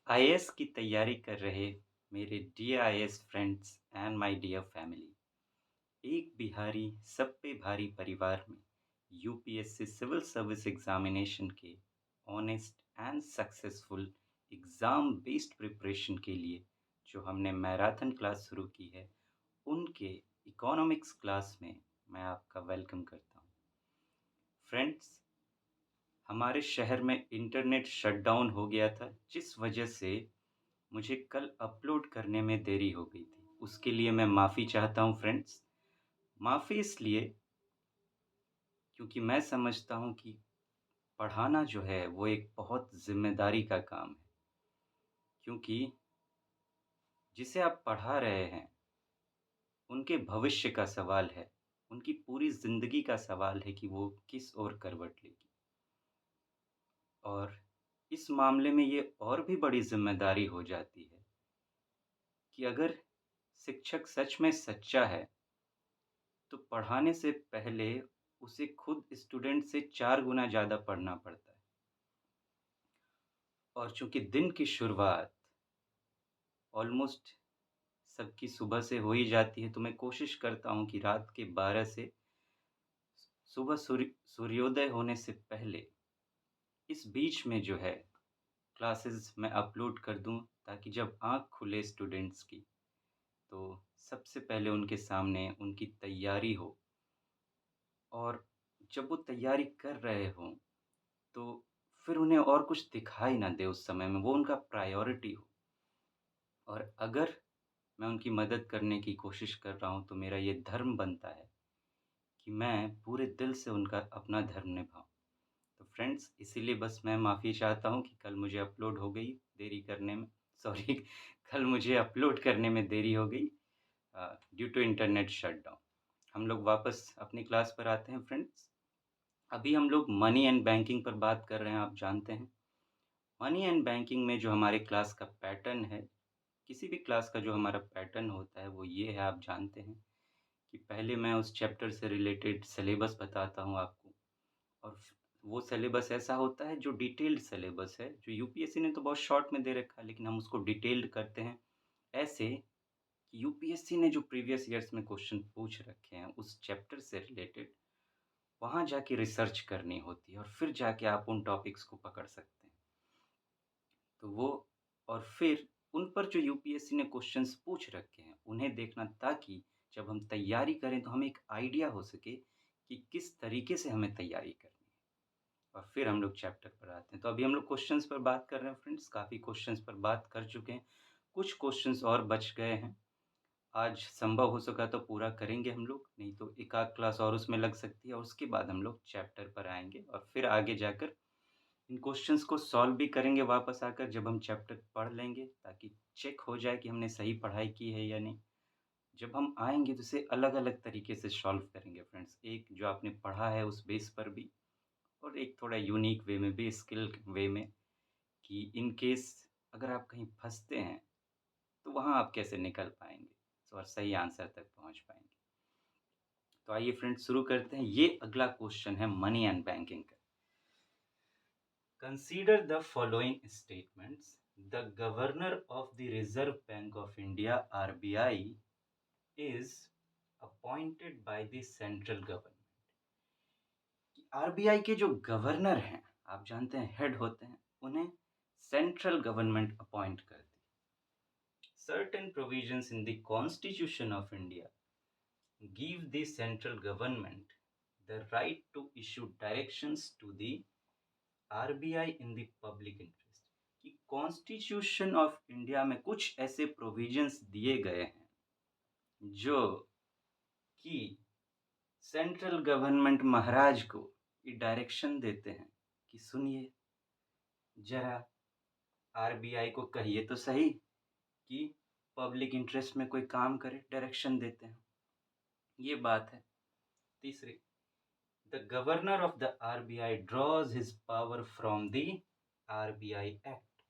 IAS की तैयारी कर रहे मेरे dear IAS friends and my dear family. एक बिहारी सब पे भारी परिवार में यूपीएससी सिविल सर्विस एग्जामिनेशन के honest and successful exam based preparation के लिए जो हमने मैराथन क्लास शुरू की है, उनके इकोनॉमिक्स क्लास में मैं आपका वेलकम करता हूँ। फ्रेंड्स, हमारे शहर में इंटरनेट शटडाउन हो गया था, जिस वजह से मुझे कल अपलोड करने में देरी हो गई थी। उसके लिए मैं माफ़ी चाहता हूँ फ्रेंड्स। माफ़ी इसलिए क्योंकि मैं समझता हूँ कि पढ़ाना जो है वो एक बहुत ज़िम्मेदारी का काम है। क्योंकि जिसे आप पढ़ा रहे हैं, उनके भविष्य का सवाल है, उनकी पूरी ज़िंदगी का सवाल है कि वो किस ओर करवट लेगी। और इस मामले में ये और भी बड़ी ज़िम्मेदारी हो जाती है कि अगर शिक्षक सच में सच्चा है, तो पढ़ाने से पहले उसे खुद स्टूडेंट से 4 गुना ज़्यादा पढ़ना पड़ता है। और चूँकि दिन की शुरुआत ऑलमोस्ट सबकी सुबह से हो ही जाती है, तो मैं कोशिश करता हूँ कि रात के 12 से सुबह सूर्योदय होने से पहले इस बीच में जो है क्लासेस मैं अपलोड कर दूँ, ताकि जब आँख खुले स्टूडेंट्स की, तो सबसे पहले उनके सामने उनकी तैयारी हो। और जब वो तैयारी कर रहे हों, तो फिर उन्हें और कुछ दिखाई ना दे उस समय में, वो उनका प्रायोरिटी हो। और अगर मैं उनकी मदद करने की कोशिश कर रहा हूँ, तो मेरा ये धर्म बनता है कि मैं पूरे दिल से उनका अपना धर्म निभाऊँ। तो फ्रेंड्स, इसीलिए बस मैं माफ़ी चाहता हूँ कि कल मुझे अपलोड हो गई देरी करने में, सॉरी, कल मुझे अपलोड करने में देरी हो गई ड्यू टू इंटरनेट शटडाउन। हम लोग वापस अपनी क्लास पर आते हैं फ्रेंड्स। अभी हम लोग मनी एंड बैंकिंग पर बात कर रहे हैं, आप जानते हैं। मनी एंड बैंकिंग में जो हमारे क्लास का पैटर्न है, किसी भी क्लास का जो हमारा पैटर्न होता है, वो ये है, आप जानते हैं कि पहले मैं उस चैप्टर से रिलेटेड सिलेबस बताता हूँ आपको। और वो सिलेबस ऐसा होता है जो डिटेल्ड सिलेबस है, जो यूपीएससी ने तो बहुत शॉर्ट में दे रखा है, लेकिन हम उसको डिटेल्ड करते हैं ऐसे कि यूपीएससी ने जो प्रीवियस ईयर्स में क्वेश्चन पूछ रखे हैं उस चैप्टर से रिलेटेड, वहाँ जाके रिसर्च करनी होती है और फिर जाके आप उन टॉपिक्स को पकड़ सकते हैं। तो वो, और फिर उन पर जो यूपीएससी ने क्वेश्चंस पूछ रखे हैं, उन्हें देखना, ताकि जब हम तैयारी करें तो हमें एक आइडिया हो सके कि किस तरीके से हमें तैयारी करनी है। और फिर हम लोग चैप्टर पर आते हैं। तो अभी हम लोग क्वेश्चंस पर बात कर रहे हैं फ्रेंड्स, काफ़ी क्वेश्चंस पर बात कर चुके हैं। कुछ क्वेश्चंस और बच गए हैं। आज संभव हो सका तो पूरा करेंगे हम लोग, नहीं तो एक आध क्लास और उसमें लग सकती है और उसके बाद हम लोग चैप्टर पर आएँगे और फिर आगे जाकर इन क्वेश्चंस को सॉल्व भी करेंगे वापस आकर, जब हम चैप्टर पढ़ लेंगे, ताकि चेक हो जाए कि हमने सही पढ़ाई की है या नहीं। जब हम आएँगे तो इसे अलग-अलग तरीके से सॉल्व करेंगे फ्रेंड्स। एक जो आपने पढ़ा है उस बेस पर भी, और एक थोड़ा यूनिक वे में भी, स्किल वे में, कि इन केस अगर आप कहीं फँसते हैं, तो वहाँ आप कैसे निकल पाएँगे और सही आंसर तक पहुँच पाएँगे। तो आइए फ्रेंड्स, शुरू करते हैं। ये अगला क्वेश्चन है मनी एंड बैंकिंग का। Consider the following statements. The Governor of the Reserve Bank of India (RBI) is appointed by the central government. RBI के जो गवर्नर हैं, आप जानते हैं हेड होते हैं, उन्हें सेंट्रल गवर्नमेंट अपॉइंट करती है। Certain provisions in the Constitution of India give the central government the right to issue directions to the RBI in the public interest, कि कॉन्स्टिट्यूशन ऑफ इंडिया में कुछ ऐसे प्रोविजंस दिए गए हैं जो कि सेंट्रल गवर्नमेंट महाराज को ये डायरेक्शन देते हैं कि सुनिए जरा, आरबीआई को कहिए तो सही कि पब्लिक इंटरेस्ट में कोई काम करे, डायरेक्शन देते हैं। ये बात है। तीसरी, the governor of the RBI draws his power from the RBI act,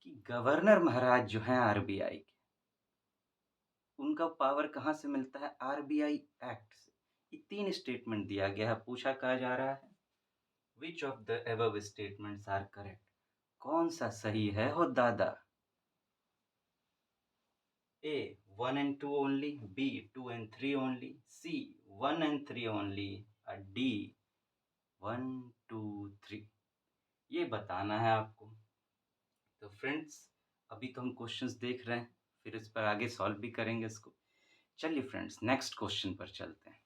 कि गवर्नर महाराज जो हैं आरबीआई के, उनका पावर कहाँ से मिलता है? आरबीआई एक्ट से। ये 3 स्टेटमेंट दिया गया है। पूछा कहा जा रहा है, which of the above statements are correct? कौन सा सही है हो दादा? A 1 and 2 only, B 2 and 3 only, C 1 and 3 only, or D 1 2 3? ये बताना है आपको। तो फ्रेंड्स, अभी तो हम क्वेश्चंस देख रहे हैं, फिर इस पर आगे सॉल्व भी करेंगे इसको। चलिए फ्रेंड्स, नेक्स्ट क्वेश्चन पर चलते हैं।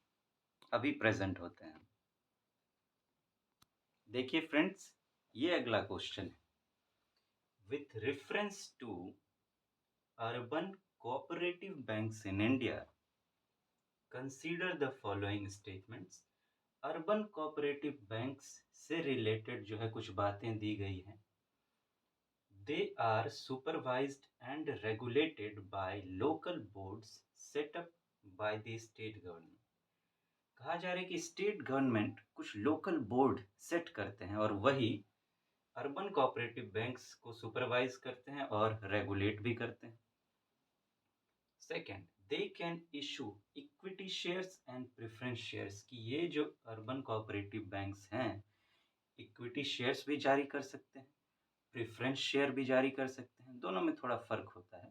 अभी प्रेजेंट होते हैं। देखिए फ्रेंड्स, ये अगला क्वेश्चन है। With reference to urban cooperative banks in India, consider the following statements. Urban cooperative banks से रिलेटेड जो है कुछ बातें दी गई हैं। They are supervised and regulated by local boards set up by the state government. कहा जा रहा है कि स्टेट गवर्नमेंट कुछ लोकल बोर्ड सेट करते हैं और वही अर्बन कोऑपरेटिव बैंक्स को सुपरवाइज करते हैं और रेगुलेट भी करते हैं। Second, they can issue equity shares and preference shares, कि ये जो अर्बन कोऑपरेटिव बैंक्स हैं इक्विटी शेयर्स भी जारी कर सकते हैं, प्रेफरेंस शेयर भी जारी कर सकते हैं, दोनों में थोड़ा फर्क होता है।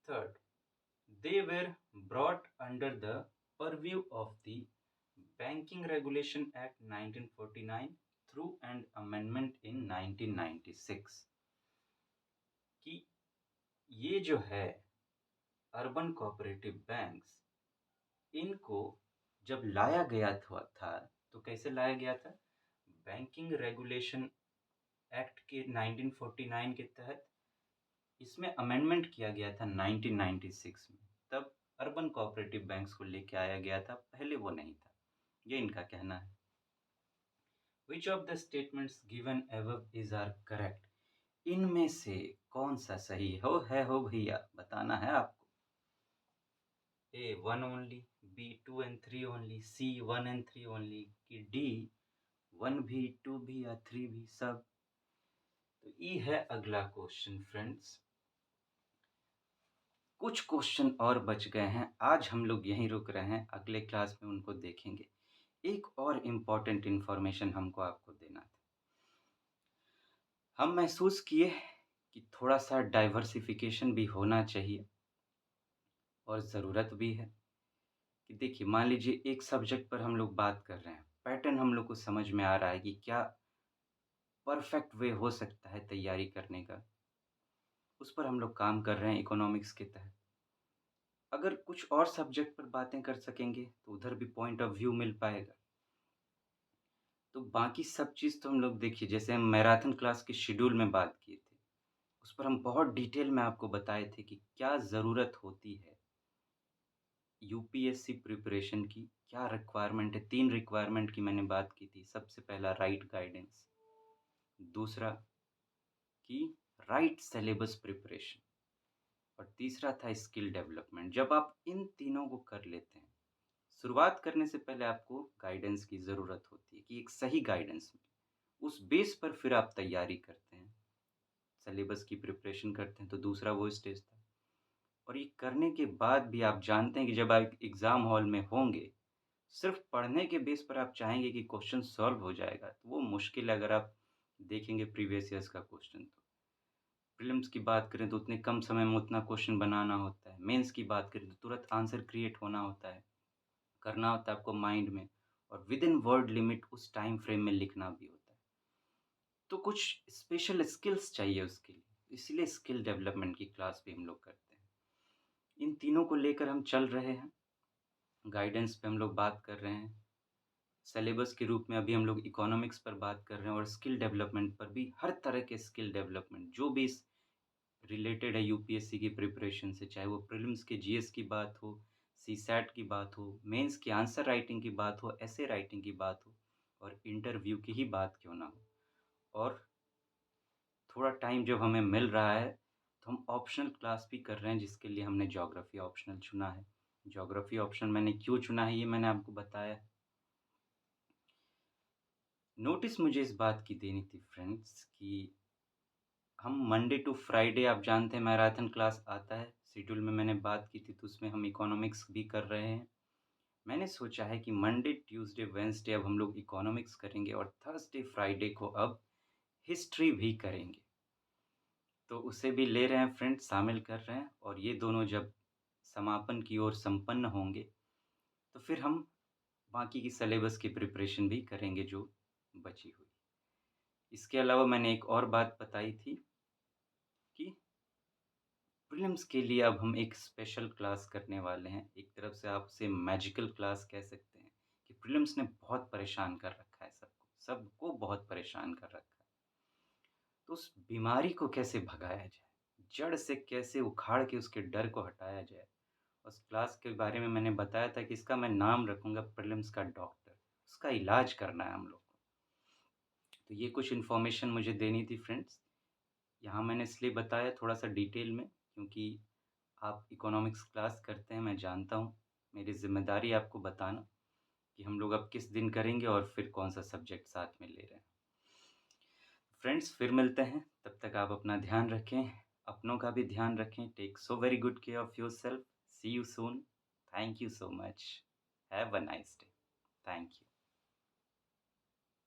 Third, they were brought under the purview of the Banking Regulation Act 1949 through an amendment in 1996, कि ये जो है अर्बन कोऑपरेटिव बैंक्स, इनको जब लाया गया था तो कैसे लाया गया था? बैंकिंग रेगुलेशन एक्ट के 1949 के तहत इसमें अमेंडमेंट किया गया था 1996 में, तब अर्बन कोऑपरेटिव बैंक्स को लेके आया गया था, पहले वो नहीं था। ये इनका कहना है। Which of the statements given above is are correct? इनमें से कौन सा सही हो भैया, बताना है आपको। A 1 only, B 2 and 3 only, C 1 and 3 only, कि D 1 भी 2 भी या 3 भी सब। तो ये है अगला क्वेश्चन फ्रेंड्स। कुछ क्वेश्चन और बच गए हैं, आज हम लोग यहीं रुक रहे हैं, अगले क्लास में उनको देखेंगे। एक और इम्पॉर्टेंट इन्फॉर्मेशन हमको आपको देना था। हम महसूस किए कि थोड़ा सा डाइवर्सिफिकेशन भी होना चाहिए और ज़रूरत भी है। कि देखिए, मान लीजिए एक सब्जेक्ट पर हम लोग बात कर रहे हैं, पैटर्न हम लोग को समझ में आ रहा है कि क्या परफेक्ट वे हो सकता है तैयारी करने का, उस पर हम लोग काम कर रहे हैं इकोनॉमिक्स के तहत। अगर कुछ और सब्जेक्ट पर बातें कर सकेंगे तो उधर भी पॉइंट ऑफ व्यू मिल पाएगा। तो बाकी सब चीज़ तो हम लोग देखिए, जैसे हम मैराथन क्लास के शेड्यूल में बात किए थे, उस पर हम बहुत डिटेल में आपको बताए थे कि क्या ज़रूरत होती है यूपीएससी प्रिपरेशन की, क्या रिक्वायरमेंट है। 3 रिक्वायरमेंट की मैंने बात की थी। सबसे पहला राइट गाइडेंस, दूसरा कि राइट सिलेबस प्रिपरेशन, और तीसरा था स्किल डेवलपमेंट। जब आप इन तीनों को कर लेते हैं, शुरुआत करने से पहले आपको गाइडेंस की ज़रूरत होती है कि एक सही गाइडेंस मिले। उस बेस पर फिर आप तैयारी करते हैं, सिलेबस की प्रिपरेशन करते हैं, तो दूसरा वो स्टेज था। और ये करने के बाद भी आप जानते हैं कि जब आप एग्ज़ाम हॉल में होंगे, सिर्फ़ पढ़ने के बेस पर आप चाहेंगे कि क्वेश्चन सॉल्व हो जाएगा, तो वो मुश्किल है। अगर आप देखेंगे प्रीवियस ईयर्स का क्वेश्चन, तो प्रीलिम्स की बात करें तो उतने कम समय में उतना क्वेश्चन बनाना होता है। मेंस की बात करें तो तुरंत आंसर क्रिएट होना होता है, करना होता है आपको माइंड में, और विदिन वर्ड लिमिट उस टाइम फ्रेम में लिखना भी होता है। तो कुछ स्पेशल स्किल्स चाहिए उसके लिए, इसलिए स्किल डेवलपमेंट की क्लास भी हम लोग करते हैं। इन तीनों को लेकर हम चल रहे हैं। गाइडेंस पे हम लोग बात कर रहे हैं, सिलेबस के रूप में अभी हम लोग इकोनॉमिक्स पर बात कर रहे हैं, और स्किल डेवलपमेंट पर भी। हर तरह के स्किल डेवलपमेंट जो भी रिलेटेड है यूपीएससी की प्रिपरेशन से, चाहे वो प्रीलिम्स के जीएस की बात हो, सीसैट की बात हो, मेंस की आंसर राइटिंग की बात हो, एसे राइटिंग की बात हो, और इंटरव्यू की ही बात क्यों ना हो। और थोड़ा टाइम जब हमें मिल रहा है तो हम ऑप्शनल क्लास भी कर रहे हैं, जिसके लिए हमने ज्योग्राफी ऑप्शनल चुना है। ज्योग्राफी ऑप्शनल मैंने क्यों चुना है ये मैंने आपको बताया। नोटिस मुझे इस बात की देनी थी फ्रेंड्स कि हम मंडे टू फ्राइडे, आप जानते हैं मैराथन क्लास आता है शेड्यूल में, मैंने बात की थी, तो उसमें हम इकोनॉमिक्स भी कर रहे हैं, मैंने सोचा है कि मंडे, ट्यूसडे, वेडनेसडे अब हम लोग इकोनॉमिक्स करेंगे और थर्सडे, फ्राइडे को अब हिस्ट्री भी करेंगे। तो उसे भी ले रहे हैं फ्रेंड्स, शामिल कर रहे हैं और ये दोनों जब समापन की ओर संपन्न होंगे, तो फिर हम बाकी की सिलेबस की प्रिपरेशन भी करेंगे जो बची हुई। इसके अलावा मैंने एक और बात बताई थी कि प्रीलिम्स के लिए अब हम एक स्पेशल क्लास करने वाले हैं। एक तरफ से आप उसे मैजिकल क्लास कह सकते हैं कि प्रीलिम्स ने बहुत परेशान कर रखा है सबको, सबको बहुत परेशान कर रखा है। तो उस बीमारी को कैसे भगाया जाए? जड़ से कैसे उखाड़ के उसके डर को हटाया जाए? उस क्लास के बारे में मैंने बताया था कि इसका मैं नाम रखूँगा प्रीलिम्स का डॉक्टर, उसका इलाज करना है हम लोग को। तो ये कुछ इन्फॉर्मेशन मुझे देनी थी फ्रेंड्स। यहाँ मैंने इसलिए बताया थोड़ा-सा डिटेल में क्योंकि आप इकोनॉमिक्स क्लास करते हैं, मैं जानता हूँ। मेरी ज़िम्मेदारी है आपको बताना कि हम लोग अब किस दिन करेंगे और फिर कौन-सा सब्जेक्ट साथ में ले रहे हैं। फ्रेंड्स फिर मिलते हैं, तब तक आप अपना ध्यान रखें, अपनों का भी ध्यान रखें। Take so very good care of yourself. See you soon. Thank you so much. Have a nice day. Thank you.